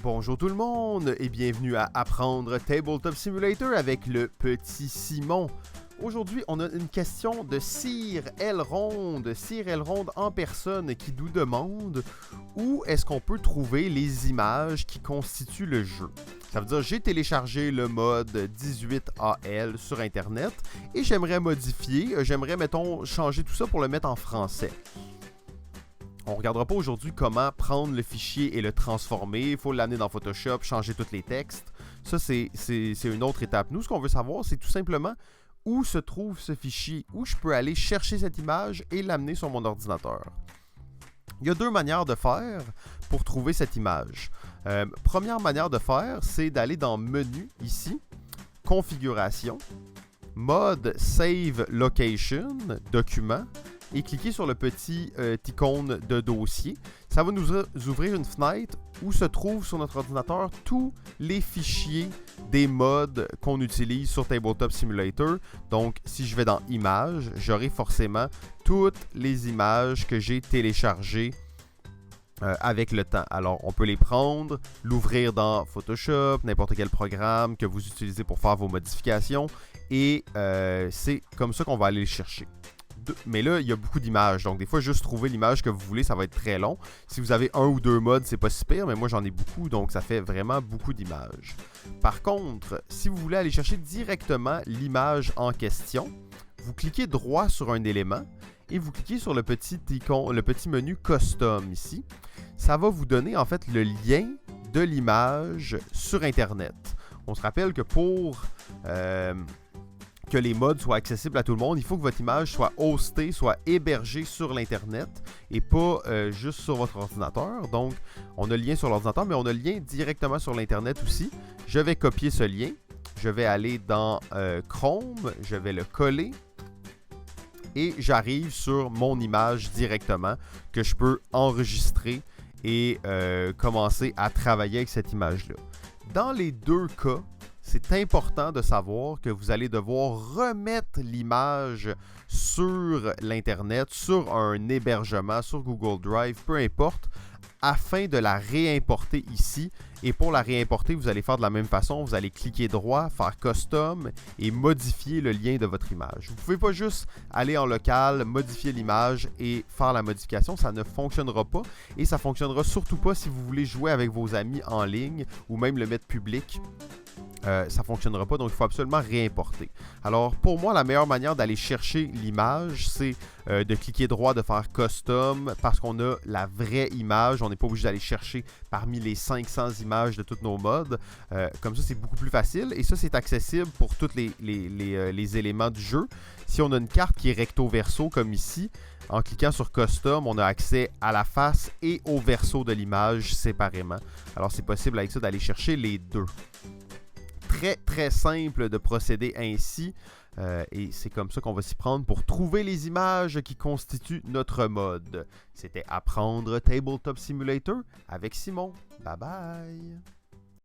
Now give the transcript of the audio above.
Bonjour tout le monde et bienvenue à Apprendre Tabletop Simulator avec le petit Simon. Aujourd'hui, on a une question de Sir Elrond en personne qui nous demande où est-ce qu'on peut trouver les images qui constituent le jeu. Ça veut dire j'ai téléchargé le mode 18AL sur Internet et j'aimerais modifier, mettons, changer tout ça pour le mettre en français. On ne regardera pas aujourd'hui comment prendre le fichier et le transformer. Il faut l'amener dans Photoshop, changer tous les textes. Ça, c'est une autre étape. Nous, ce qu'on veut savoir, c'est tout simplement où se trouve ce fichier, où je peux aller chercher cette image et l'amener sur mon ordinateur. Il y a deux manières de faire pour trouver cette image. Première manière de faire, c'est d'aller dans Menu, ici, Configuration, Mode Save Location, Document, et cliquez sur le petit icône de dossier. Ça va nous ouvrir une fenêtre où se trouvent sur notre ordinateur tous les fichiers des modes qu'on utilise sur Tabletop Simulator. Donc, si je vais dans Images, j'aurai forcément toutes les images que j'ai téléchargées avec le temps. Alors, on peut les prendre, l'ouvrir dans Photoshop, n'importe quel programme que vous utilisez pour faire vos modifications. Et c'est comme ça qu'on va aller les chercher. Mais là, il y a beaucoup d'images. Donc, des fois, juste trouver l'image que vous voulez, ça va être très long. Si vous avez un ou deux modes, c'est pas si pire, mais moi, j'en ai beaucoup, donc ça fait vraiment beaucoup d'images. Par contre, si vous voulez aller chercher directement l'image en question, vous cliquez droit sur un élément et vous cliquez sur le petit menu Custom ici. Ça va vous donner, en fait, le lien de l'image sur Internet. On se rappelle que pour que les modes soient accessibles à tout le monde, il faut que votre image soit hostée, soit hébergée sur l'Internet et pas juste sur votre ordinateur. Donc, on a le lien sur l'ordinateur, mais on a le lien directement sur l'Internet aussi. Je vais copier ce lien. Je vais aller dans Chrome, je vais le coller et j'arrive sur mon image directement que je peux enregistrer et commencer à travailler avec cette image-là. Dans les deux cas, c'est important de savoir que vous allez devoir remettre l'image sur l'Internet, sur un hébergement, sur Google Drive, peu importe, afin de la réimporter ici. Et pour la réimporter, vous allez faire de la même façon. Vous allez cliquer droit, faire Custom et modifier le lien de votre image. Vous ne pouvez pas juste aller en local, modifier l'image et faire la modification. Ça ne fonctionnera pas. Et ça ne fonctionnera surtout pas si vous voulez jouer avec vos amis en ligne ou même le mettre public. Ça ne fonctionnera pas, donc il faut absolument réimporter. Alors, pour moi, la meilleure manière d'aller chercher l'image, c'est de cliquer droit, de faire Custom, parce qu'on a la vraie image. On n'est pas obligé d'aller chercher parmi les 500 images de tous nos modes. Comme ça, c'est beaucoup plus facile. Et ça, c'est accessible pour tous les éléments du jeu. Si on a une carte qui est recto-verso, comme ici, en cliquant sur Custom, on a accès à la face et au verso de l'image séparément. Alors, c'est possible avec ça d'aller chercher les deux. Très très simple de procéder ainsi et c'est comme ça qu'on va s'y prendre pour trouver les images qui constituent notre mode. C'était Apprendre Tabletop Simulator avec Simon. Bye bye!